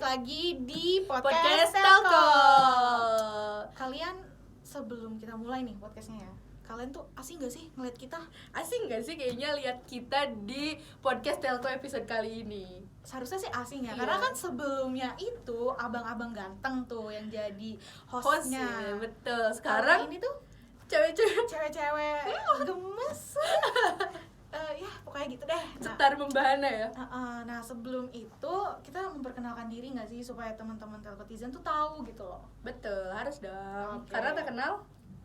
lagi di Podcast Telco. Telco. Kalian sebelum kita mulai nih podcastnya ya, kalian tuh asing gak sih ngeliat kita? Asing gak sih kayaknya lihat kita di Podcast Telco episode kali ini? Seharusnya sih asing ya, Iya. karena kan sebelumnya itu abang-abang ganteng tuh yang jadi Host hostnya. ya, betul. Kali Sekarang ini tuh cewek-cewek cewek-cewek gemes. Ya pokoknya gitu deh. cetar membahana ya. Nah sebelum itu kita memperkenalkan diri nggak sih supaya teman-teman Telkotizen tuh tahu gitu loh. Betul, harus dong. Oke. Karena tak kenal,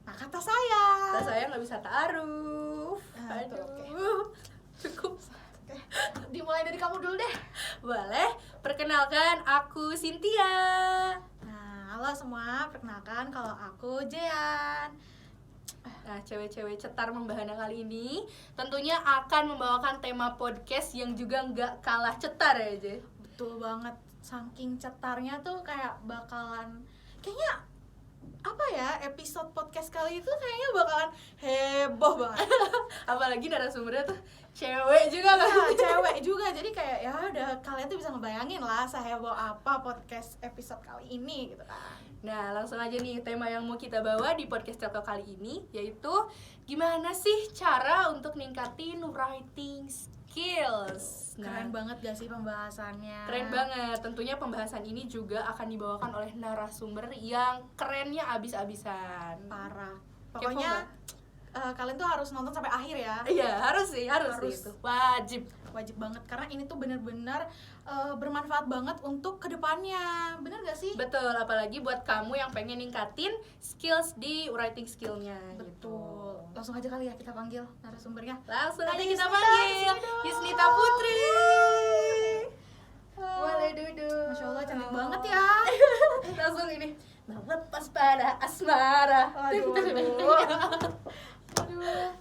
Nah kata saya. saya nggak bisa ta'aruf. Ah, itu oke. Cukup. Oke, dimulai dari kamu dulu deh. Boleh, perkenalkan aku Cynthia. Nah halo semua, perkenalkan kalau aku Jean. Nah, cewek-cewek cetar membahana kali ini tentunya akan membawakan tema podcast yang juga nggak kalah cetar ya, Je. Betul banget, saking cetarnya tuh kayak bakalan kayaknya apa ya, episode podcast kali itu kayaknya bakalan heboh banget. Apalagi narasumbernya tuh cewek juga kan. Nah, cewek juga, jadi kayak ya udah kalian tuh bisa ngebayangin lah seheboh apa podcast episode kali ini gitu kan. Nah, langsung aja nih tema yang mau kita bawa di podcast Telco kali ini, yaitu gimana sih cara untuk ningkatin writing skills. Keren banget gak sih pembahasannya? Keren banget. Tentunya pembahasan ini juga akan dibawakan oleh narasumber yang kerennya abis-abisan. Parah. Kepo Pokoknya kalian tuh harus nonton sampai akhir ya. Iya, harus sih Harus. itu. Wajib. Wajib banget karena ini tuh benar-benar bermanfaat banget untuk kedepannya. Bener gak sih? Betul, apalagi buat kamu yang pengen ningkatin skills di writing skillnya. Betul. Langsung aja kali ya kita panggil narasumbernya. Langsung aja Tante kita Yusnita, panggil sini dong. Yusnita Putri. Boleh duduk. Masya Allah cantik banget ya. Langsung ini melepas pada asmara. Aduh.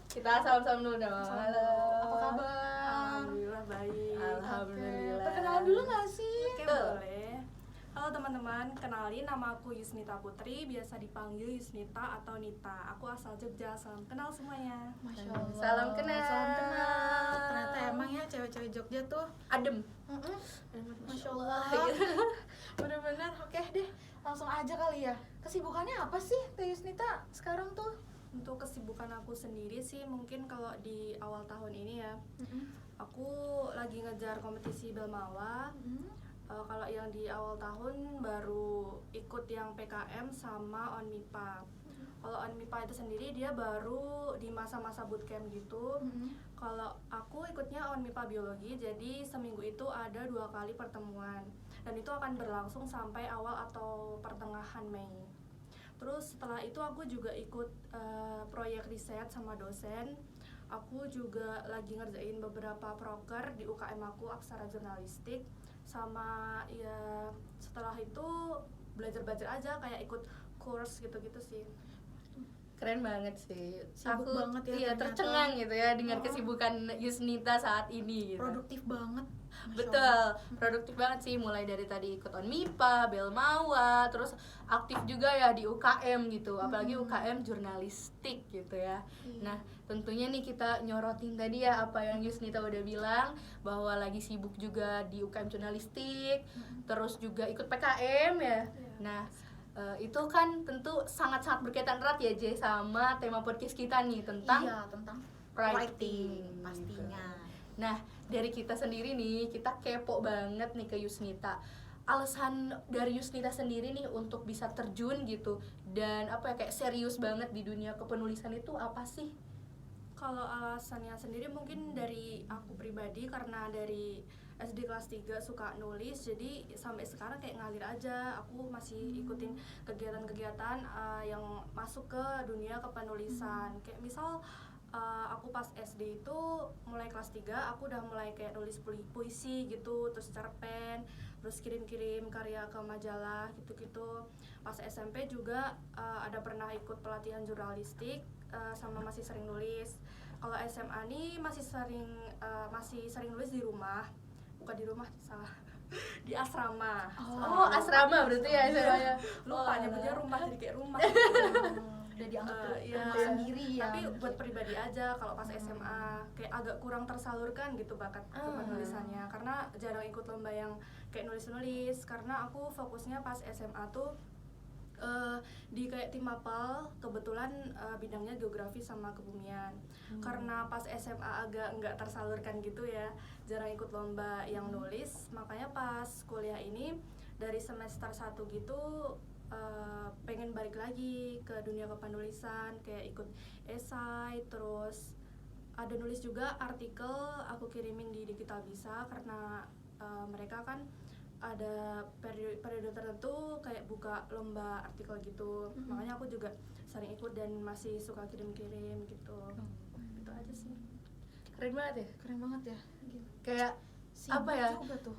Kita salam-salam dulu dong. Halo. Apa kabar? Alhamdulillah baik. Alhamdulillah. Perkenalan dulu gak sih? Oke, boleh. Halo teman-teman, kenalin nama aku Yusnita Putri, biasa dipanggil Yusnita atau Nita. Aku asal Jogja, salam kenal semuanya. Masya Allah. Salam kenal. Salam kenal. Ternyata emang ya cewek-cewek Jogja tuh Adem. Masya Allah. Bener-bener. Oke deh, langsung aja kali ya. Kesibukannya apa sih Teh Yusnita sekarang tuh? Untuk kesibukan aku sendiri sih, mungkin kalau di awal tahun ini ya, aku lagi ngejar kompetisi Belmawa. Kalau yang di awal tahun baru ikut yang PKM sama ONMIPA. Kalau ONMIPA itu sendiri dia baru di masa-masa bootcamp gitu. Kalau aku ikutnya ONMIPA biologi, jadi seminggu itu ada 2 kali pertemuan. Dan itu akan berlangsung sampai awal atau pertengahan Mei. Terus setelah itu aku juga ikut proyek riset sama dosen. Aku juga lagi ngerjain beberapa proker di UKM aku, Aksara Jurnalistik. Sama ya setelah itu belajar-belajar aja, kayak ikut course gitu-gitu sih. Keren banget sih. Sibuk Aku banget ya iya ternyata. tercengang gitu ya dengan kesibukan Yusnita saat ini gitu. Produktif banget. Masya Betul, Allah. produktif banget sih, mulai dari tadi ikut ONMIPA, Belmawa, terus aktif juga ya di UKM gitu, apalagi UKM jurnalistik gitu ya. Iya. Nah, tentunya nih kita nyorotin tadi ya apa yang Yusnita udah bilang, bahwa lagi sibuk juga di UKM jurnalistik, terus juga ikut PKM ya. Nah, itu kan tentu sangat-sangat berkaitan erat ya Jay sama tema podcast kita nih tentang Iya, tentang writing pastinya. Nah, dari kita sendiri nih, kita kepo banget nih ke Yusnita. Alasan dari Yusnita sendiri nih untuk bisa terjun gitu dan apa ya, kayak serius banget di dunia kepenulisan itu apa sih? Kalau alasannya sendiri mungkin dari aku pribadi, karena dari SD kelas 3 suka nulis, jadi sampai sekarang kayak ngalir aja. Aku masih ikutin kegiatan-kegiatan yang masuk ke dunia kepenulisan. Kayak misal aku pas SD itu mulai kelas 3 aku udah mulai kayak nulis puisi gitu, terus cerpen, terus kirim-kirim karya ke majalah gitu-gitu. Pas SMP juga ada pernah ikut pelatihan jurnalistik, sama masih sering nulis. Kalau SMA nih masih sering nulis di rumah. Bukan di rumah, salah. Di asrama. Oh, asrama berarti ya SMA-nya. Lupa nyebutnya rumah, jadi kayak rumah. Udah dianggap Iya. rumah sendiri ya. Tapi buat pribadi aja. Kalau pas SMA kayak agak kurang tersalurkan gitu bakat kepenulisannya, karena jarang ikut lomba yang kayak nulis-nulis, karena aku fokusnya pas SMA tuh di kayak tim mapel, kebetulan bidangnya geografi sama kebumian. Karena pas SMA agak nggak tersalurkan gitu ya, jarang ikut lomba yang nulis, makanya pas kuliah ini dari semester 1 gitu pengen balik lagi ke dunia kepenulisan, kayak ikut esai, terus ada nulis juga artikel, aku kirimin di Digital Bisa karena mereka kan ada periode tertentu kayak buka lomba artikel gitu. Makanya aku juga sering ikut dan masih suka kirim-kirim gitu. Itu aja sih. Keren banget ya. Keren banget ya. Kayak Sibuk apa ya? juga tuh.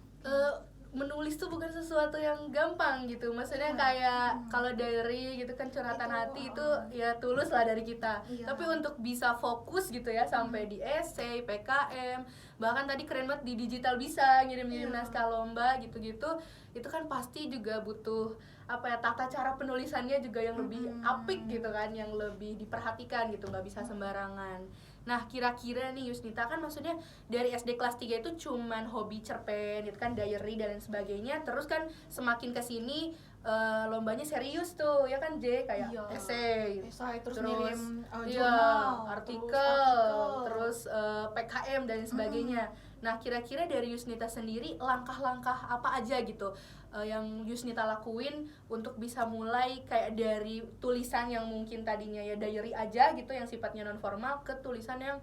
Menulis tuh bukan sesuatu yang gampang gitu. Maksudnya kayak kalau diary gitu kan curhatan hati itu ya tulus lah dari kita. Tapi untuk bisa fokus gitu ya sampai di essay, PKM, bahkan tadi keren banget di Digital Bisa ngirim-ngirim naskah lomba gitu-gitu. Itu kan pasti juga butuh apa ya, tata cara penulisannya juga yang lebih apik gitu kan, yang lebih diperhatikan gitu, nggak bisa sembarangan. Nah, kira-kira nih Yusnita kan maksudnya dari SD kelas 3 itu cuman hobi cerpen, itu kan diary dan lain sebagainya. Terus kan semakin kesini lombanya serius tuh, ya kan J, kayak essay Terus terus ngirim iya, jurnal, artikel, terus PKM dan sebagainya. Nah, kira-kira dari Yusnita sendiri langkah-langkah apa aja gitu yang Yusnita lakuin untuk bisa mulai kayak dari tulisan yang mungkin tadinya ya diary aja gitu yang sifatnya non formal ke tulisan yang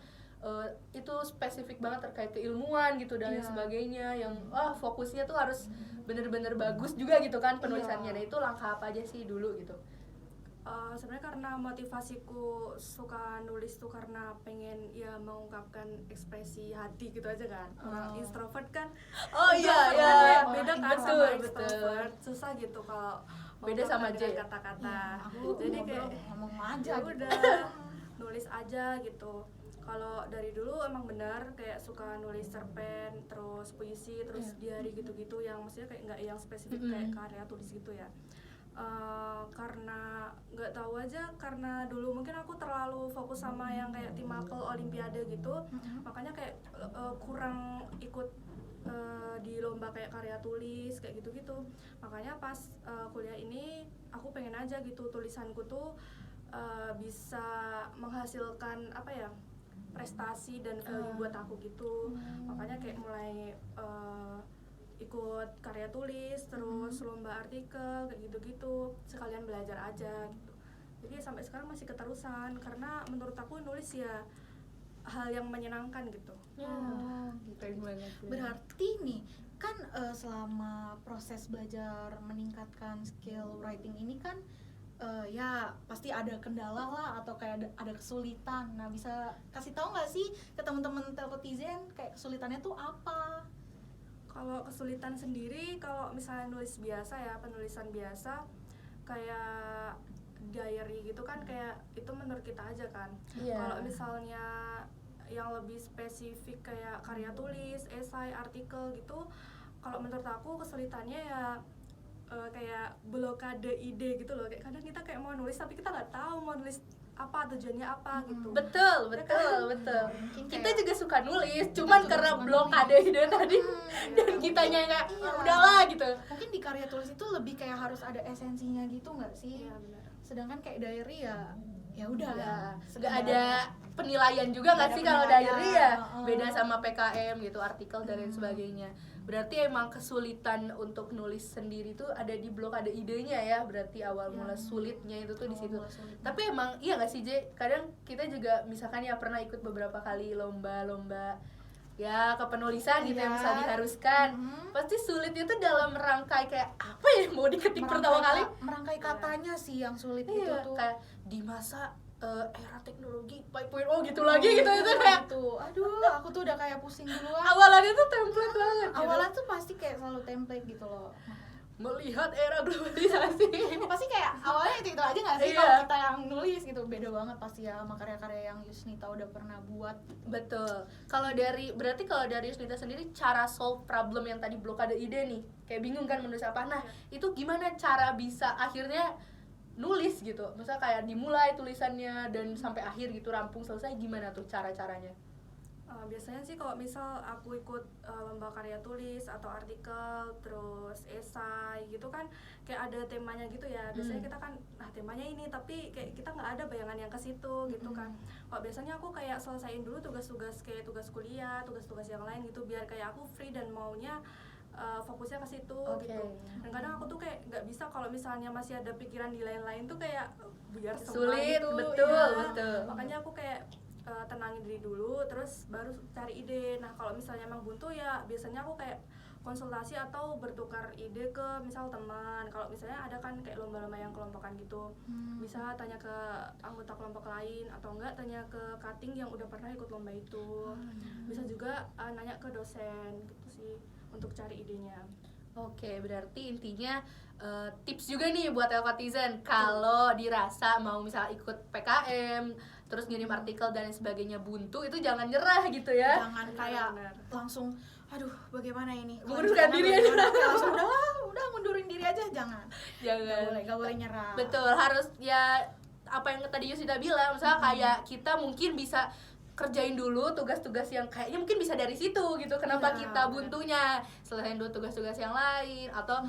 itu spesifik banget terkait keilmuan gitu dan lain sebagainya, yang fokusnya tuh harus bener-bener bagus juga gitu kan penulisannya. Nah, itu langkah apa aja sih dulu gitu? Sebenarnya karena motivasiku suka nulis tuh karena pengen ya mengungkapkan ekspresi hati gitu aja kan. Orang introvert kan beda kan sama extrovert, susah gitu kalau beda sama J kata-kata. Aku Jadi kayak ngomong aja ya gitu. udah nulis aja gitu. Kalau dari dulu emang benar kayak suka nulis cerpen, terus puisi, terus diary gitu-gitu, yang maksudnya kayak nggak yang spesifik kayak karya tulis gitu ya. Karena nggak tahu aja, karena dulu mungkin aku terlalu fokus sama yang kayak tim mapel, olimpiade gitu, makanya kayak kurang ikut di lomba kayak karya tulis kayak gitu-gitu. Makanya pas kuliah ini aku pengen aja gitu tulisanku tuh bisa menghasilkan apa ya, prestasi dan value buat aku gitu. Makanya kayak mulai ikut karya tulis, terus lomba artikel kayak gitu-gitu, sekalian belajar aja gitu. Jadi sampai sekarang masih keterusan karena menurut aku nulis ya hal yang menyenangkan gitu. Berarti nih kan selama proses belajar meningkatkan skill writing ini kan ya pasti ada kendala lah atau kayak ada kesulitan. Nah, bisa kasih tahu nggak sih ke teman-teman Telkotizen kayak kesulitannya tuh apa? Kalau kesulitan sendiri, kalau misalnya nulis biasa ya, penulisan biasa kayak diary gitu kan, kayak itu menurut kita aja kan. Kalau misalnya yang lebih spesifik kayak karya tulis, esai, artikel gitu, kalau menurut aku kesulitannya ya kayak blokade ide gitu loh. Kayak kadang kita kayak mau nulis tapi kita nggak tahu mau nulis apa, tujuannya apa gitu. Betul. Kita juga suka nulis, cuman karena blokade ide tadi dan kitanya nggak udahlah gitu. Mungkin di karya tulis itu lebih kayak harus ada esensinya gitu nggak sih? Iya, benar. Sedangkan kayak diary ya udah nggak ada penilaian juga nggak sih kalau diary ya, beda sama PKM gitu, artikel dan lain sebagainya. Berarti emang kesulitan untuk nulis sendiri tuh ada di blokade idenya ya, berarti awal mula sulitnya itu tuh di situ. Tapi emang iya nggak sih J, kadang kita juga misalkan ya pernah ikut beberapa kali lomba ya kepenulisan gitu yang bisa diharuskan, pasti sulitnya tuh dalam merangkai kayak apa ya mau diketik pertama kali, merangkai katanya sih yang sulit itu tuh. Kayak di masa era teknologi 5.0 gitu lagi gitu itu kayak aduh aku tuh udah kayak pusing duluan. awalannya tuh template banget gitu. Awalnya tuh pasti kayak selalu template gitu loh. Melihat era globalisasi Pasti kayak awalnya itu aja nggak sih kalau kita yang nulis gitu. Beda banget pasti ya sama karya-karya yang Yusnita udah pernah buat. Betul. Berarti kalau dari Yusnita sendiri cara solve problem yang tadi blokade ide nih, kayak bingung kan menulis apa. Nah, itu gimana cara bisa akhirnya nulis gitu, misalnya kayak dimulai tulisannya dan sampai akhir gitu rampung selesai, gimana tuh cara-caranya? Biasanya sih kalau misal aku ikut lomba karya tulis atau artikel, terus esai gitu kan, kayak ada temanya gitu ya. Biasanya kita kan, nah temanya ini, tapi kayak kita nggak ada bayangan yang ke situ gitu kan. Kalau biasanya aku kayak selesaiin dulu tugas-tugas kayak tugas kuliah, tugas-tugas yang lain gitu, biar kayak aku free dan maunya fokusnya ke situ gitu. Dan kadang aku tuh kayak nggak bisa kalau misalnya masih ada pikiran di lain-lain tuh kayak biar Sulit, gitu, betul, ya. betul. Makanya aku kayak tenangin diri dulu, terus baru cari ide. Nah kalau misalnya emang buntu ya biasanya aku kayak konsultasi atau bertukar ide ke misal teman. Kalau misalnya ada kan kayak lomba-lomba yang kelompokan gitu, bisa tanya ke anggota kelompok lain, atau enggak tanya ke cutting yang udah pernah ikut lomba itu. Bisa juga nanya ke dosen gitu sih untuk cari idenya. Oke, berarti intinya tips juga nih buat Elkotizen, kalau dirasa mau misal ikut PKM terus ngirim artikel dan sebagainya buntu, itu jangan nyerah gitu ya. Jangan kayak Benar. langsung aduh bagaimana ini, Mengundurkan diri aja. langsung udah mundurin diri aja, jangan Jangan. gak boleh nyerah. Betul, harus ya apa yang tadi Yusita bilang, misalnya kayak kita mungkin bisa kerjain dulu tugas-tugas yang kayaknya mungkin bisa dari situ gitu. Kenapa Iya, kita buntunya? Selain dulu tugas-tugas yang lain, atau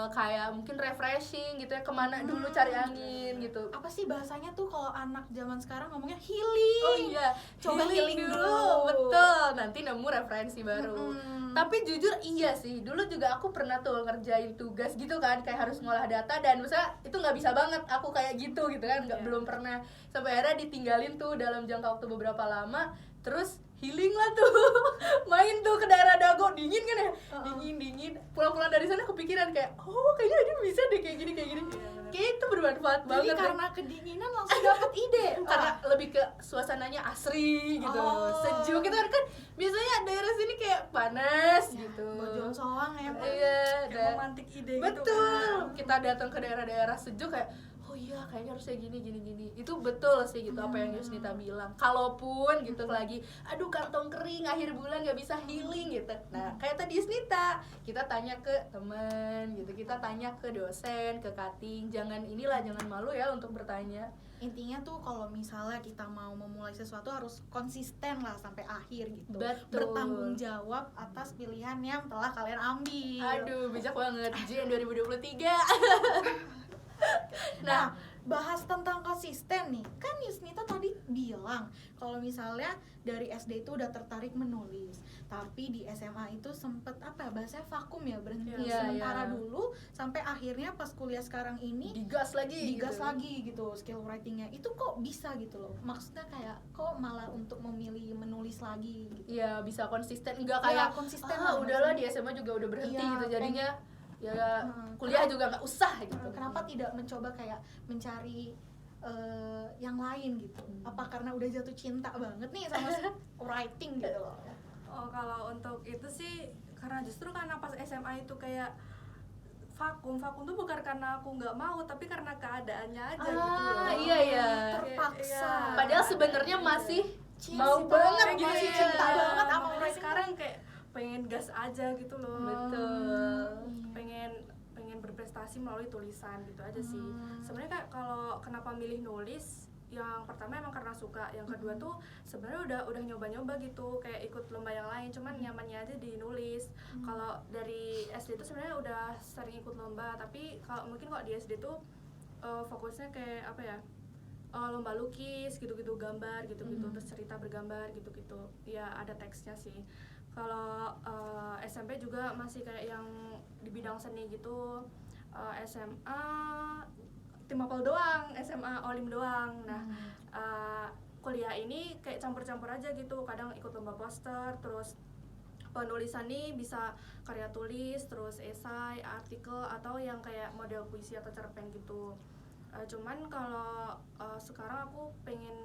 kayak mungkin refreshing gitu ya, kemana dulu cari angin gitu. Apa sih bahasanya tuh kalau anak zaman sekarang ngomongnya healing? Oh iya, Coba healing dulu. Betul, nanti nemu referensi baru. Mm-mm. Tapi jujur iya sih, dulu juga aku pernah tuh ngerjain tugas gitu kan, kayak harus ngolah data, dan misalnya itu nggak bisa banget aku kayak gitu kan, nggak, belum pernah. Sampai akhirnya ditinggalin tuh dalam jangka waktu beberapa lama, terus healing lah tuh. Main tuh ke daerah Dago, dingin kan ya, dingin. Pulang-pulang dari sana kepikiran kayak, oh kayaknya ini bisa deh kayak gini. Kayak itu bermanfaat Jadi banget. karena kedinginan langsung dapat ide. Karena lebih ke suasananya asri gitu, sejuk gitu kan biasanya daerah sini kayak panas gitu. Bojong soang ya Pak. Iya, Kayak romantik ide gitu betul. kan. Kita datang ke daerah-daerah sejuk kayak, oh iya kayaknya harusnya gini. Itu betul sih gitu apa yang Yusnita bilang. Kalaupun gitu lagi, aduh kantong kering akhir bulan nggak bisa healing gitu. Nah kayak tadi Yusnita, kita tanya ke teman gitu, kita tanya ke dosen, ke cutting. Jangan malu ya untuk bertanya. Intinya tuh kalau misalnya kita mau memulai sesuatu harus konsisten lah sampai akhir gitu. Betul. Bertanggung jawab atas pilihan yang telah kalian ambil. Aduh, bijak banget. Jen 2023. Nah, bahas tentang konsisten nih. Kan Yusnita tadi bilang kalau misalnya dari SD itu udah tertarik menulis, tapi di SMA itu sempet bahasanya vakum ya, berhenti Iya, sementara iya. dulu, sampai akhirnya pas kuliah sekarang ini Digas lagi gitu skill writingnya. Itu kok bisa gitu loh, maksudnya kayak kok malah untuk memilih menulis lagi gitu. Iya, bisa konsisten. Enggak Iya, kayak konsisten lah, udahlah maksudnya. di SMA juga udah berhenti Iya, gitu. Jadinya ya kuliah kenapa- juga nggak usah gitu. Kenapa tidak mencoba kayak mencari yang lain gitu? Apa karena udah jatuh cinta banget nih sama writing gitu loh? Oh, kalau untuk itu sih karena justru karena pas SMA itu kayak vakum tuh bukan karena aku nggak mau, tapi karena keadaannya aja gitu loh. Iya. Terpaksa. Iya. Padahal sebenarnya masih Cinta mau banget Kayak gitu masih ya. cinta banget sama Makanya writing. sekarang kayak pengen gas aja gitu loh. Betul. pengen berprestasi melalui tulisan gitu aja sih. Sebenarnya kayak kalau kenapa milih nulis, yang pertama emang karena suka, yang kedua tuh sebenarnya udah nyoba-nyoba gitu, kayak ikut lomba yang lain, cuman nyamannya aja di nulis. Kalau dari SD tuh sebenarnya udah sering ikut lomba, tapi kalau mungkin di SD tuh fokusnya kayak lomba lukis gitu-gitu, gambar gitu-gitu, terus cerita bergambar gitu-gitu. Ya ada teksnya sih. Kalau SMP juga masih kayak yang di bidang seni gitu. SMA tim apel doang, SMA olim doang. Nah, kuliah ini kayak campur-campur aja gitu. Kadang ikut lomba poster, terus penulisan nih bisa karya tulis, terus esai, artikel, atau yang kayak model puisi atau cerpen gitu. Cuman kalau sekarang aku pengen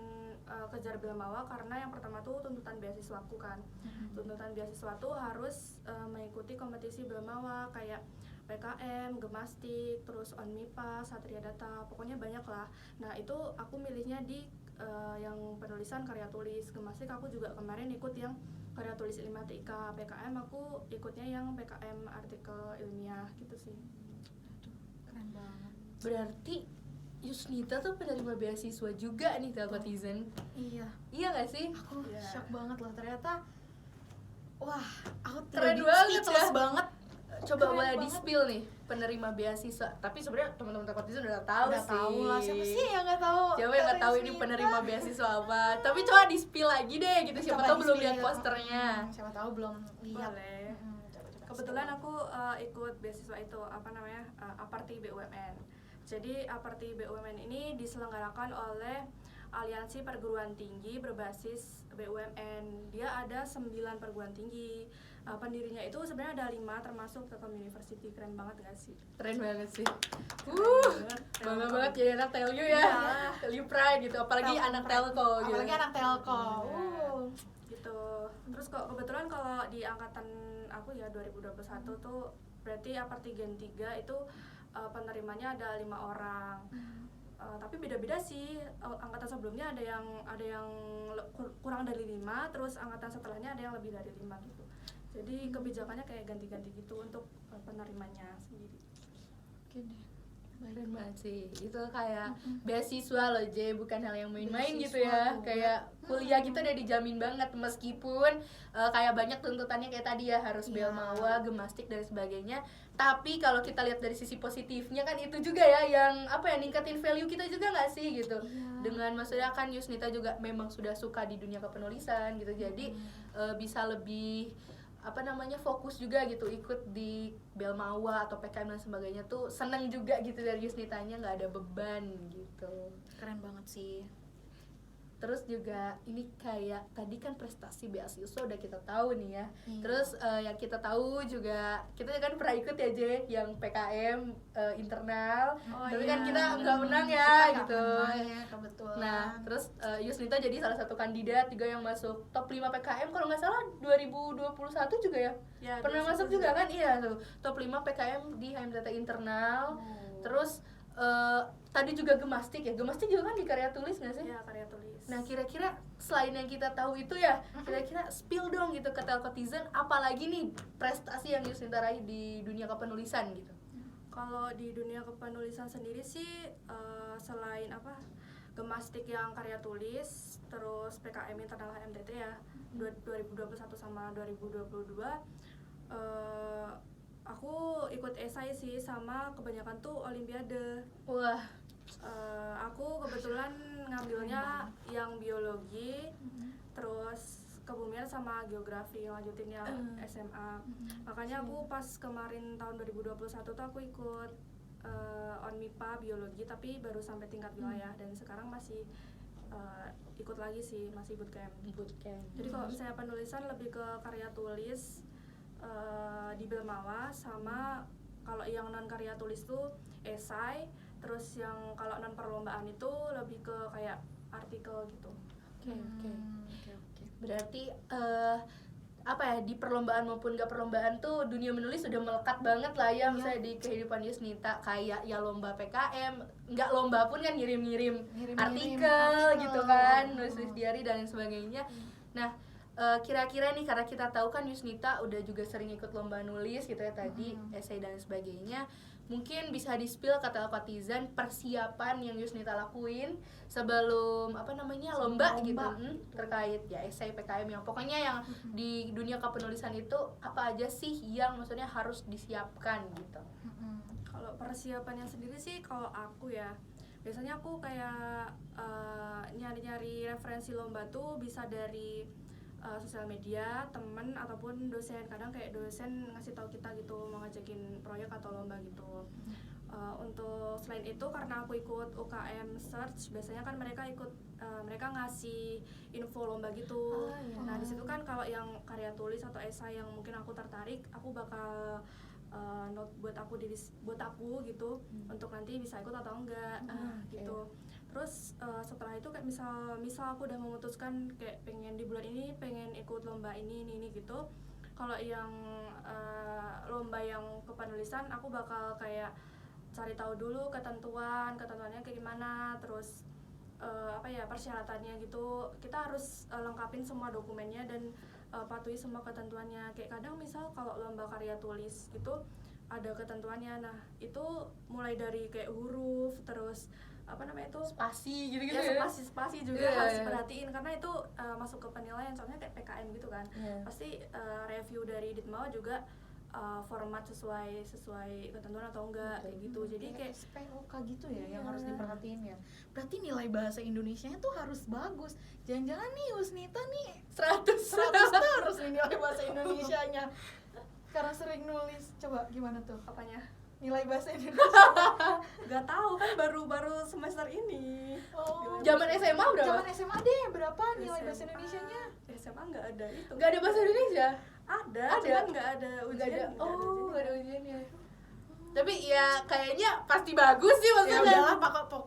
kejar Belmawa karena yang pertama tuh tuntutan beasiswaku kan. Tuntutan beasiswa tuh harus mengikuti kompetisi Belmawa kayak PKM, Gemastik, terus Onmipa, Satria Data, pokoknya banyak lah. Nah itu aku milihnya di yang penulisan karya tulis. Gemastik aku juga kemarin ikut yang karya tulis ilmiah, PKM aku ikutnya yang PKM artikel ilmiah gitu sih. Keren banget. Berarti Yusnita tuh penerima beasiswa juga nih Telkotizen. Iya, Iya gak sih? aku Iya. shock banget loh ternyata. Wah, aku Keren lagi banget speechless ya. banget. Coba Keren boleh banget. di-spill nih penerima beasiswa. Tapi sebenarnya teman-teman Telkotizen udah tahu Udah sih. tahu lah, siapa sih yang nggak tahu? Siapa yang nggak tahu ini Yusnita? penerima beasiswa apa? Tapi coba di-spill lagi deh gitu. Siapa Coba tahu belum di-spill. lihat posternya. Siapa tahu belum lihat. Boleh. Coba-coba Kebetulan spill. aku ikut beasiswa itu Aparti BUMN. Jadi Aparti BUMN ini diselenggarakan oleh Aliansi Perguruan Tinggi berbasis BUMN. Dia ada 9 perguruan tinggi. Pendirinya itu sebenarnya ada 5 termasuk Telkom University. Keren banget gak sih? Keren banget sih. Keren Bangga banget jadi anak Telyu ya. Iya. Telyu Pride gitu. Apalagi Telkom anak Pride. Telko gitu. Apalagi anak Telko. Gitu. Terus kok kebetulan kalau di angkatan aku ya 2021 tuh berarti Aparti Gen 3 itu penerimanya ada 5 orang. Tapi beda-beda sih. Angkatan sebelumnya ada yang kurang dari 5, terus angkatan setelahnya ada yang lebih dari 5 gitu. Jadi kebijakannya kayak ganti-ganti gitu untuk penerimanya sendiri. Oke deh. Keren banget sih. Itu kayak beasiswa loh J, bukan hal yang main-main gitu Beasiswa ya. tuh. Kayak kuliah kita udah dijamin banget meskipun kayak banyak tuntutannya kayak tadi ya harus Iya. Belmawa, Gemastik dan sebagainya. Tapi kalau kita lihat dari sisi positifnya kan itu juga ya yang apa ya ningkatin value kita juga nggak sih gitu. Iya. Dengan maksudnya kan Yusnita juga memang sudah suka di dunia kepenulisan gitu. Jadi bisa lebih apa namanya fokus juga gitu ikut di Belmawa atau PKM dan sebagainya tuh seneng juga gitu dari Yusnitanya nggak ada beban gitu. Keren banget sih. Terus juga ini kayak tadi kan prestasi beasiswa udah kita tahu nih ya. Iya. Terus yang kita tahu juga kita kan pernah ikut ya J yang PKM internal. Oh, Tapi iya. kan kita nggak menang ya Kita nggak gitu. menang ya, kebetulan. Nah, terus Yusnita jadi salah satu kandidat juga yang masuk top 5 PKM kalau nggak salah 2021 juga ya. Ya, Pernah 21 masuk juga kan? Iya tuh. Top 5 PKM di HMTT internal. Terus tadi juga Gemastik ya. Gemastik juga kan di karya tulis nggak sih? Ya, karya tulis. Nah, kira-kira selain yang kita tahu itu ya, kira-kira spill dong gitu ke Telkotizen apalagi nih prestasi yang Yusnita raih di dunia kepenulisan gitu. Kalau di dunia kepenulisan sendiri sih selain Gemastik yang karya tulis, terus PKM internal HMTT ya 2021 sama 2022 aku ikut esai sih sama kebanyakan tuh olimpiade. Wah, Aku kebetulan ngambilnya yang biologi, terus kebumian sama geografi, lanjutin yang SMA. Makanya aku pas kemarin tahun 2021 tuh aku ikut ONMIPA biologi tapi baru sampai tingkat wilayah dan sekarang masih ikut lagi sih, masih bootcamp. Jadi kalau misalnya penulisan lebih ke karya tulis di Belmawa, sama kalau yang non karya tulis tuh esai, terus yang kalau non perlombaan itu lebih ke kayak artikel gitu. Oke. Berarti apa ya di perlombaan maupun gak perlombaan tuh dunia menulis sudah melekat banget lah ya misalnya di kehidupan Yusnita kayak ya lomba PKM nggak lomba pun kan ngirim-ngirim artikel gitu kan nulis diary dan lain sebagainya. Nah kira-kira nih karena kita tahu kan Yusnita udah juga sering ikut lomba nulis gitu ya tadi esai dan sebagainya, mungkin bisa di-spill ke Telkotizen persiapan yang Yusnita lakuin sebelum lomba gitu terkait ya esai PKM yang pokoknya yang di dunia kepenulisan itu apa aja sih yang maksudnya harus disiapkan gitu. Kalau persiapannya sendiri sih kalau aku ya biasanya aku kayak nyari-nyari referensi lomba tuh bisa dari sosial media, temen ataupun dosen. Kadang kayak dosen ngasih tahu kita gitu mau ngajakin proyek atau lomba gitu. Untuk selain itu karena aku ikut UKM Search, biasanya kan mereka ngasih info lomba gitu. Nah di situ kan kalau yang karya tulis atau esai yang mungkin aku tertarik, aku bakal note buat aku gitu untuk nanti bisa ikut atau enggak gitu. Terus setelah itu kayak misal aku udah memutuskan kayak pengen di bulan ini pengen ikut lomba ini gitu. Kalau yang lomba yang kepenulisan aku bakal kayak cari tahu dulu ketentuannya kayak gimana, terus persyaratannya gitu. Kita harus lengkapin semua dokumennya dan patuhi semua ketentuannya. Kayak kadang misal kalau lomba karya tulis gitu ada ketentuannya. Nah, itu mulai dari kayak huruf, terus apa namanya itu spasi gitu-gitu ya, ya. spasi juga Iya, harus iya. diperhatiin karena itu masuk ke penilaian, contohnya kayak PKN gitu kan. Iya. Pasti review dari Ditmawa juga format sesuai ketentuan atau enggak kayak gitu. Jadi kayak SPOK gitu ya yang Iya. harus diperhatiin ya. Berarti nilai bahasa Indonesianya tuh harus bagus. Jangan-jangan nih Yusnita nih 100 terus nih nilai bahasa Indonesianya. Karena sering nulis. Coba gimana tuh? apanya? Nilai bahasa Indonesia. Gak tahu kan baru semester ini. Oh. Zaman SMA berapa? Zaman SMA deh berapa nilai bahasa Indonesianya? SMA nggak ada itu. Nggak ada bahasa Indonesia? Ada, Ada. cuman nggak ada Nggak ujian. ada. nggak ada Oh, ujian. nggak ada ujiannya. Tapi ya kayaknya pasti bagus sih Ya maksudnya. udahlah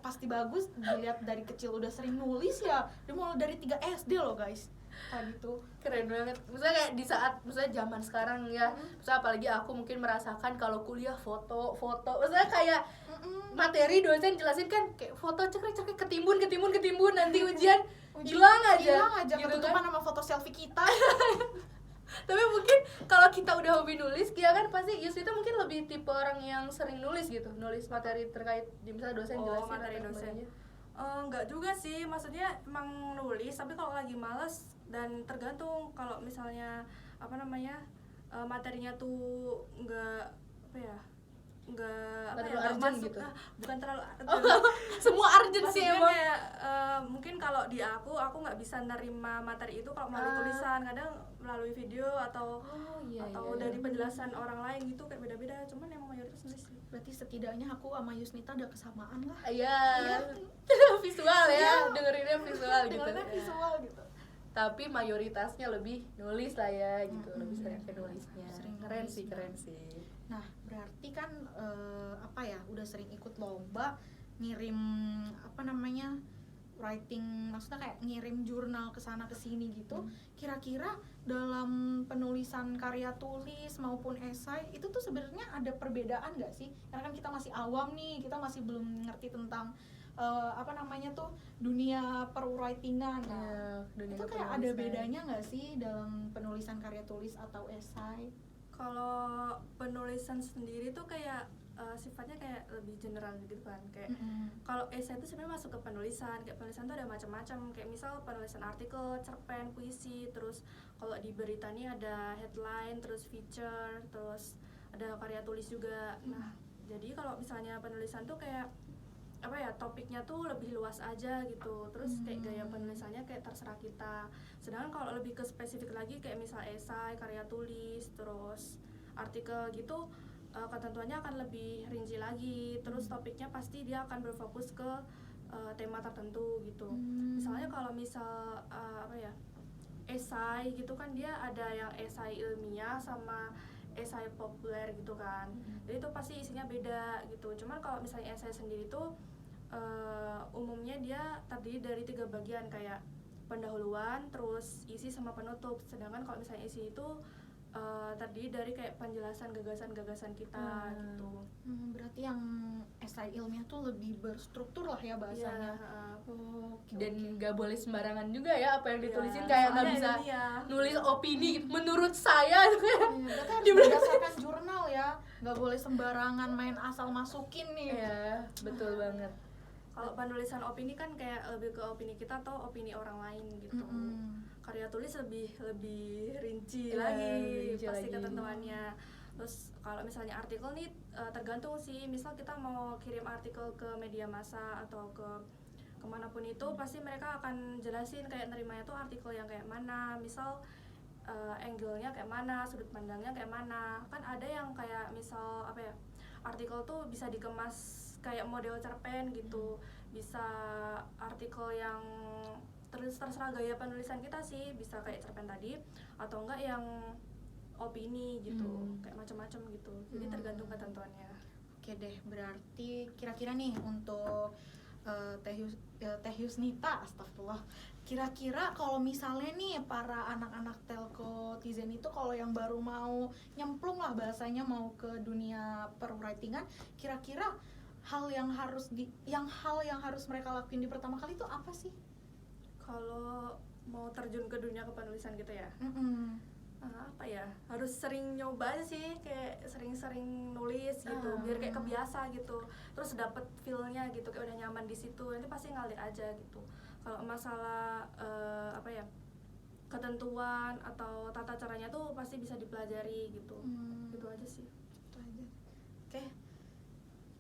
pasti bagus. Dilihat dari kecil udah sering nulis ya. Dia mulai dari 3 SD loh guys. Tadi tuh. Keren banget. Misalnya kayak di saat misalnya zaman sekarang ya, misalnya apalagi aku mungkin merasakan kalau kuliah foto. Misalnya kayak materi dosen jelasin kan kayak foto cekrek ketimbun nanti ujian hilang aja. Gitu ketutupan kan. sama foto selfie kita. Tapi mungkin kalau kita udah hobi nulis, ya kan pasti Yusnita mungkin lebih tipe orang yang sering nulis gitu, nulis materi terkait di misalnya dosen jelasin materi atau dosen. sebagainya. Enggak juga sih, maksudnya emang nulis, tapi kalau lagi males dan tergantung kalau misalnya apa namanya materinya tuh enggak apa ya, enggak Nggak apa ya, terlalu enggak urgent masuk, gitu. bukan terlalu Semua urgent sih maksudnya emang. kayak mungkin kalau di aku nggak bisa nerima materi itu kalau melalui tulisan, kadang melalui video atau Oh iya. dari penjelasan orang lain gitu kayak beda-beda, cuman emang mayoritas nulis sih. Berarti setidaknya aku sama Yusnita ada kesamaan lah. Iya. Visual ya, dengerinnya visual gitu. Dengarnya visual gitu. Tapi mayoritasnya lebih nulis lah ya gitu, lebih sering ke nulisnya. Sering Keren nulis. sih, keren sih. Nah, berarti kan apa ya, udah sering ikut lomba, ngirim apa namanya, writing, maksudnya kayak ngirim jurnal ke sana ke sini gitu. Kira-kira dalam penulisan karya tulis maupun esai itu tuh sebenarnya ada perbedaan nggak sih? Karena kan kita masih awam nih, kita masih belum ngerti tentang apa namanya tuh dunia perwritingan. Nah, dunia itu kayak ada kepenulisan. bedanya nggak sih dalam penulisan karya tulis atau esai? Kalau penulisan sendiri tuh kayak sifatnya kayak lebih general gitu kan, kayak kalau esai itu sebenarnya masuk ke penulisan. Kayak penulisan tuh ada macam-macam, kayak misal penulisan artikel, cerpen, puisi, terus kalau di berita nih ada headline, terus feature, terus ada karya tulis juga. Nah, jadi kalau misalnya penulisan tuh kayak apa ya, topiknya tuh lebih luas aja gitu, terus kayak gaya penulisannya kayak terserah kita. Sedangkan kalau lebih ke spesifik lagi kayak misal esai, karya tulis, terus artikel gitu, ketentuannya akan lebih rinci lagi, terus topiknya pasti dia akan berfokus ke tema tertentu gitu. Misalnya kalau misal apa ya, esai gitu kan dia ada yang esai ilmiah sama esai populer gitu kan. Jadi itu pasti isinya beda gitu. Cuman kalau misalnya esai sendiri tuh umumnya dia terdiri dari 3 bagian, kayak pendahuluan, terus isi sama penutup. Sedangkan kalau misalnya isi itu terdiri dari kayak penjelasan gagasan-gagasan kita gitu. Berarti yang esai ilmiah tuh lebih berstruktur lah ya bahasanya. Dan nggak boleh sembarangan juga ya apa yang ditulisin, Iya, kayak nggak soalnya bisa ilmiah. nulis opini gitu. Menurut saya gitu ya. Berarti harus berdasarkan jurnal ya, nggak boleh sembarangan main asal masukin nih. Iya, betul banget. Kalau penulisan opini kan kayak lebih ke opini kita atau opini orang lain gitu. Karya tulis lebih rinci Iya, lagi, rinci pasti lagi. ketentuannya. Terus kalau misalnya artikel nih tergantung sih, misal kita mau kirim artikel ke media massa atau ke kemanapun itu, pasti mereka akan jelasin kayak nerimanya tuh artikel yang kayak mana, misal angle-nya kayak mana, sudut pandangnya kayak mana. Kan ada yang kayak misal apa ya, artikel tuh bisa dikemas kayak model cerpen gitu, bisa artikel yang terserah gaya penulisan kita sih, bisa kayak cerpen tadi atau enggak yang opini gitu, kayak macam-macam gitu. Jadi tergantung ketentuannya. Oke deh, berarti kira-kira nih untuk Teh Yusnita, astagfirullah. Kira-kira kalau misalnya nih para anak-anak telco Tizen itu kalau yang baru mau nyemplung lah bahasanya, mau ke dunia perwritingan, kira-kira hal yang harus mereka lakuin di pertama kali itu apa sih? Kalau mau terjun ke dunia kepenulisan gitu ya, apa ya, harus sering nyoba aja sih, kayak sering-sering nulis gitu, biar kayak kebiasa gitu, terus dapet feel-nya gitu, kayak udah nyaman di situ, nanti pasti ngalir aja gitu. Kalau masalah apa ya, ketentuan atau tata caranya tuh pasti bisa dipelajari gitu. Gitu aja sih. Itu aja. Oke.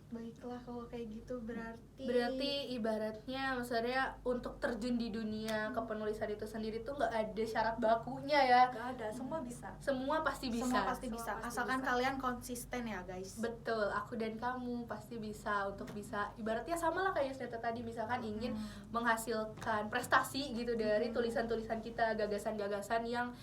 Baiklah kalau kayak gitu berarti ibaratnya maksudnya untuk terjun di dunia kepenulisan itu sendiri tuh nggak ada syarat bakunya ya, Gak ada, semua bisa. semua pasti bisa. semua pasti Semua bisa pasti asalkan bisa. kalian konsisten ya guys. Betul, aku dan kamu pasti bisa untuk bisa ibaratnya sama lah kayak Yusnita tadi, misalkan ingin menghasilkan prestasi gitu dari tulisan-tulisan kita, gagasan-gagasan yang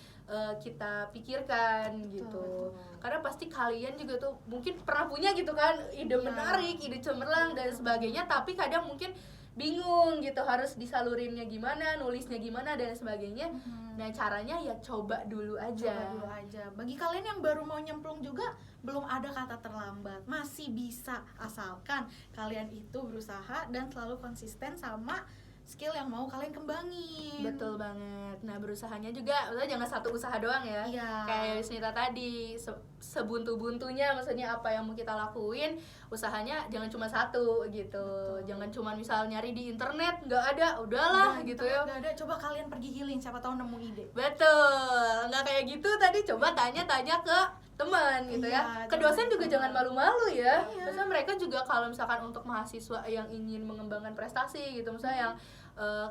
kita pikirkan gitu. Karena pasti kalian juga tuh mungkin pernah punya gitu kan ide menarik, ide cemerlang dan sebagainya, tapi kadang mungkin bingung gitu harus disalurinnya gimana, nulisnya gimana dan sebagainya. Nah caranya ya coba dulu aja. Coba dulu aja. Bagi kalian yang baru mau nyemplung juga, belum ada kata terlambat, masih bisa asalkan kalian itu berusaha dan selalu konsisten sama skill yang mau kalian kembangin. Betul banget. Nah berusahanya juga, maksudnya jangan satu usaha doang ya. Iya. Kayak Yusnita tadi, sebuntu-buntunya maksudnya apa yang mau kita lakuin, usahanya jangan cuma satu gitu. Betul. Jangan cuma misal nyari di internet, nggak ada, udahlah Nah, gitu internet ya. nggak ada, coba kalian pergi healing, siapa tahu nemu ide. Betul, nggak kayak gitu tadi, coba tanya-tanya ke teman gitu ya. Iya, Ke dosen juga jangan malu-malu ya. Iya. Maksudnya mereka juga kalau misalkan untuk mahasiswa yang ingin mengembangkan prestasi gitu, misalnya yang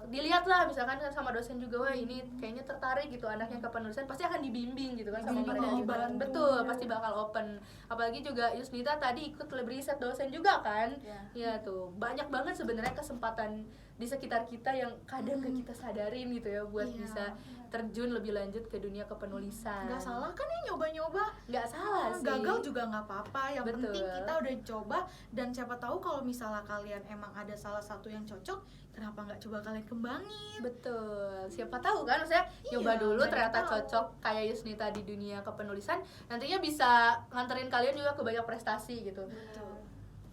dilihat lah misalkan kan sama dosen juga, wah ini kayaknya tertarik gitu anaknya ke penulisan, pasti akan dibimbing gitu kan sama Dibimbing, mereka juga. dibantu. Betul, pasti bakal open. Apalagi juga Yusnita tadi ikut lab riset dosen juga kan. Ya tuh, banyak banget sebenarnya kesempatan di sekitar kita yang kadang gak kita sadarin gitu ya buat Iya. bisa terjun lebih lanjut ke dunia kepenulisan. Nggak salah kan ya nyoba-nyoba. Nggak salah sih. Gagal juga nggak apa-apa, yang Betul. penting kita udah coba. Dan siapa tahu kalau misalnya kalian emang ada salah satu yang cocok, kenapa nggak coba kalian kembangin. Betul, siapa tahu kan, maksudnya Iya, nyoba dulu banyak ternyata tahu. cocok kayak Yusnita di dunia kepenulisan, nantinya bisa nganterin kalian juga ke banyak prestasi gitu. Betul.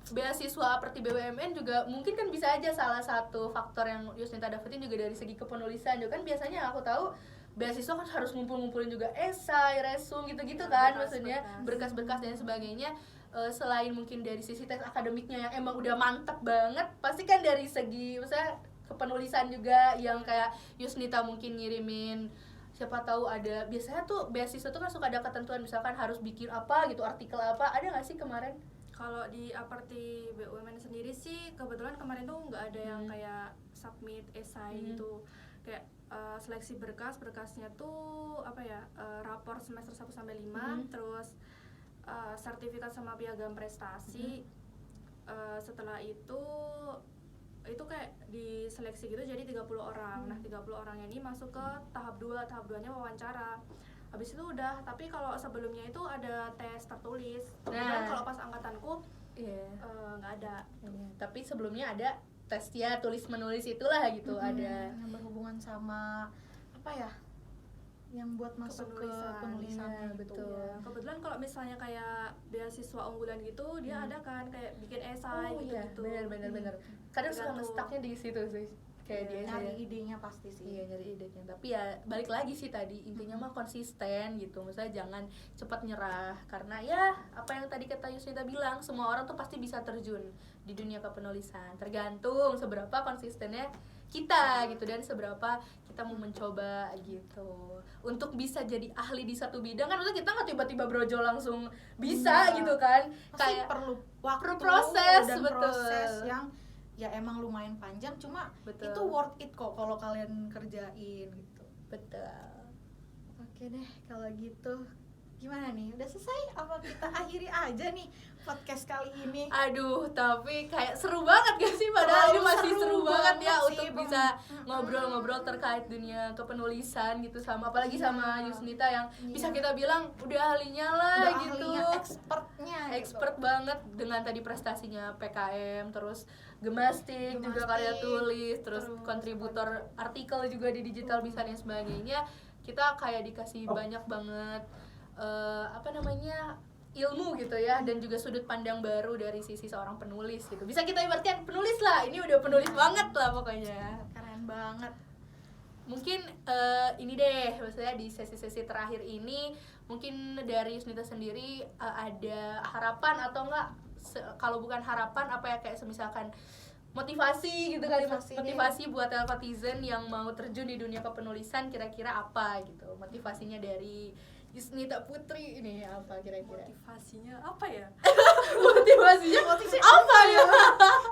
Beasiswa seperti BUMN juga mungkin kan bisa aja salah satu faktor yang Yusnita dapetin juga dari segi kepenulisan juga kan. Biasanya aku tahu beasiswa kan harus ngumpul-ngumpulin juga esai, resume gitu-gitu kan, maksudnya berkas-berkas dan sebagainya. Selain mungkin dari sisi tes akademiknya yang emang udah mantep banget, pasti kan dari segi misalnya kepenulisan juga yang kayak Yusnita mungkin ngirimin, siapa tahu ada, biasanya tuh beasiswa tuh kan suka ada ketentuan misalkan harus bikin apa gitu, artikel apa, ada nggak sih kemarin? Kalau di Aparti BUMN sendiri sih kebetulan kemarin tuh nggak ada yang kayak submit esai gitu, kayak seleksi berkasnya tuh apa ya, rapor semester 1 sampai 5, terus sertifikat sama piagam prestasi. Setelah itu kayak diseleksi gitu jadi 30 orang. Nah, 30 orang ini masuk ke tahap 2. Tahap 2-nya wawancara. Habis itu udah, tapi kalau sebelumnya itu ada tes tertulis. Kemudian kalau pas angkatanku nggak ada. Tapi sebelumnya ada tes ya, tulis menulis itulah gitu, ada yang berhubungan sama apa ya, yang buat masuk ke penulisan Iya, betul. Kebetulan kalau misalnya kayak beasiswa unggulan gitu, dia ada kan kayak bikin esai gitu. benar. Kadang suka Tergantung. ngestaknya di situ sih, kayak di nyari essay. idenya pasti sih. Iya, nyari idenya. Tapi ya balik lagi sih tadi, intinya mah konsisten gitu. Misalnya jangan cepat nyerah, karena ya apa yang tadi kata Yusnita bilang, semua orang tuh pasti bisa terjun di dunia kepenulisan. Tergantung seberapa konsistennya kita gitu, dan seberapa kita mau mencoba gitu untuk bisa jadi ahli di satu bidang. Kan maksudnya kita nggak tiba-tiba brojol langsung bisa gitu kan, Pasti kayak perlu waktu, proses, dan betul. proses yang ya emang lumayan panjang, cuma Betul. itu worth it kok kalau kalian kerjain gitu. betul. Oke deh, kalau gitu gimana nih? Udah selesai? Apa kita akhiri aja nih podcast kali ini? Aduh, tapi kayak seru banget gak sih? Padahal ini Terlalu masih seru banget ya sih, untuk Bang. bisa ngobrol-ngobrol terkait dunia kepenulisan gitu, sama apalagi sama Yusnita yang bisa kita bilang udah ahlinya lah Udah gitu. ahlinya, expertnya gitu. Expert banget dengan tadi prestasinya PKM, terus Gemastik juga karya tulis, terus kontributor artikel juga di Digital Bisa dan sebagainya. Kita kayak dikasih banyak banget ilmu gitu ya, dan juga sudut pandang baru dari sisi seorang penulis gitu. Bisa kita ibaratkan penulis lah, ini udah penulis banget lah pokoknya. Keren banget. mungkin ini deh, maksudnya di sesi-sesi terakhir ini mungkin dari Yusnita sendiri ada harapan atau enggak, kalau bukan harapan apa ya, kayak misalkan motivasi gitu kan, motivasi buat Telkotizen yang mau terjun di dunia kepenulisan, kira-kira apa gitu motivasinya dari Yusnita Putri ini, apa kira-kira? Motivasinya apa ya? motivasinya apa ya?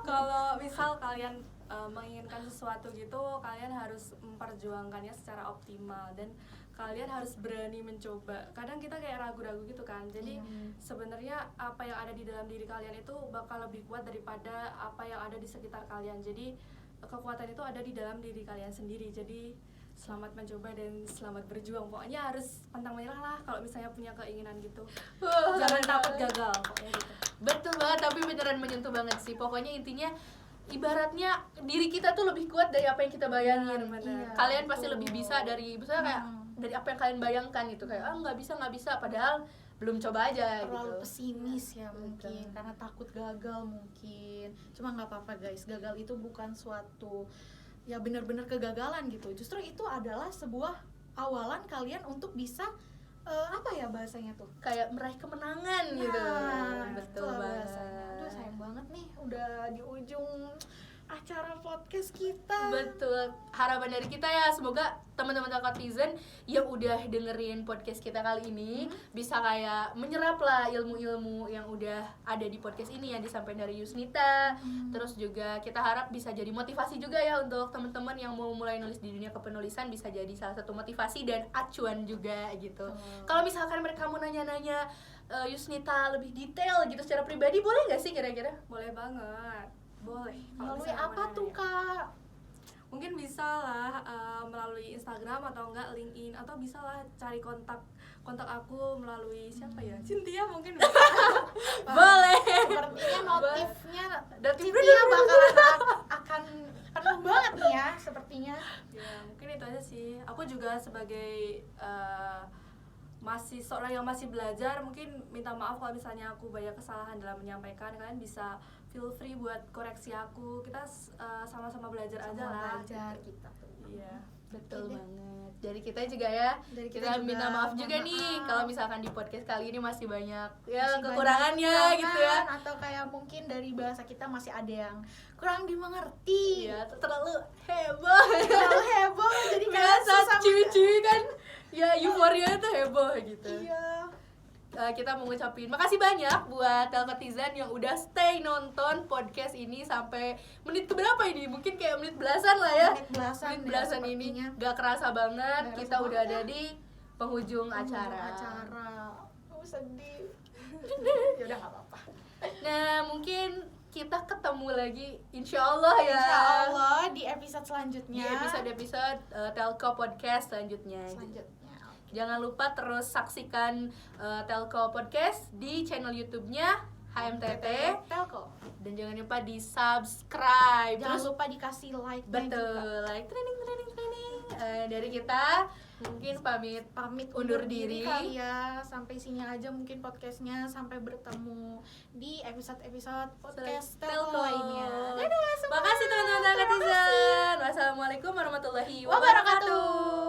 Kalau misal kalian menginginkan sesuatu gitu, kalian harus memperjuangkannya secara optimal dan kalian harus berani mencoba. Kadang kita kayak ragu-ragu gitu kan. Jadi sebenarnya apa yang ada di dalam diri kalian itu bakal lebih kuat daripada apa yang ada di sekitar kalian. Jadi kekuatan itu ada di dalam diri kalian sendiri. Jadi selamat mencoba dan selamat berjuang. Pokoknya harus pantang menyerah lah kalau misalnya punya keinginan gitu. Jangan takut gagal pokoknya gitu. Betul banget, tapi beneran menyentuh banget sih. Pokoknya intinya ibaratnya diri kita tuh lebih kuat dari apa yang kita bayangin. Benar. Kalian pasti lebih bisa dari, misalnya kayak dari apa yang kalian bayangkan gitu, kayak nggak bisa, padahal belum coba aja terlalu gitu. pesimis ya mungkin karena takut gagal mungkin. Cuma nggak apa-apa guys, gagal itu bukan suatu ya benar-benar kegagalan gitu. Justru itu adalah sebuah awalan kalian untuk bisa apa ya bahasanya tuh, Kayak meraih kemenangan gitu. Betul itulah banget. bahasanya. Aduh sayang banget nih udah di ujung acara podcast kita. Betul. Harapan dari kita ya, semoga teman-teman Telkotizen yang udah dengerin podcast kita kali ini bisa kayak menyerap lah ilmu-ilmu yang udah ada di podcast ini yang disampaikan dari Yusnita. Terus juga kita harap bisa jadi motivasi juga ya untuk teman-teman yang mau mulai nulis di dunia kepenulisan, bisa jadi salah satu motivasi dan acuan juga gitu. Kalau misalkan mereka mau nanya-nanya Yusnita lebih detail gitu secara pribadi, boleh nggak sih kira-kira? Boleh banget. Boleh. Kalau Melalui misalnya apa mau tuh nanya. Kak? Mungkin bisa lah melalui Instagram atau enggak LinkedIn, atau bisa lah cari kontak aku melalui siapa ya? Cynthia mungkin bisa. Boleh. Sepertinya notifnya Dan Cynthia bakalan akan penuh banget nih ya sepertinya. Ya, mungkin itu aja sih. Aku juga sebagai masih seorang yang masih belajar, mungkin minta maaf kalau misalnya aku banyak kesalahan dalam menyampaikan. Kalian bisa feel free buat koreksi aku. Kita sama-sama belajar aja lah. Belajar kita tuh. Iya. Betul Oke deh. banget. Dari kita juga ya. Dari Kita juga minta maaf mohon juga nih maaf. kalau misalkan di podcast kali ini masih banyak ya Masih kekurangannya banyak gitu ya. kekurangan, atau kayak mungkin dari bahasa kita masih ada yang kurang dimengerti. Iya, terlalu heboh. Terlalu heboh jadi kayak Biasa susah ciwi-ciwi kan. Ya euforia itu heboh gitu. Iya. Kita mau ngucapin makasih banyak buat Telkotizen yang udah stay nonton podcast ini sampai menit keberapa ini? Mungkin kayak menit belasan lah ya. Menit belasan Menit ya, belasan ini sepertinya. gak kerasa banget. Gak Kita kerasa udah banget ada di penghujung acara. Sedih. Ya udah nggak apa-apa. Nah, mungkin kita ketemu lagi insya Allah ya. Insya Allah di episode Di selanjutnya. episode Telko Podcast selanjutnya. Selanjutnya. Jangan lupa terus saksikan Telko Podcast di channel YouTube-nya HMTT. Telko. Dan jangan lupa di subscribe. Jangan Terus lupa dikasih like. betul, like training. Dari kita mungkin pamit undur diri. kali ya. Sampai sini aja mungkin podcastnya. Sampai bertemu di episode-episode podcast Telko lainnya. Dadah semua. Makasih teman-teman Telkotizen. Wassalamualaikum warahmatullahi wabarakatuh.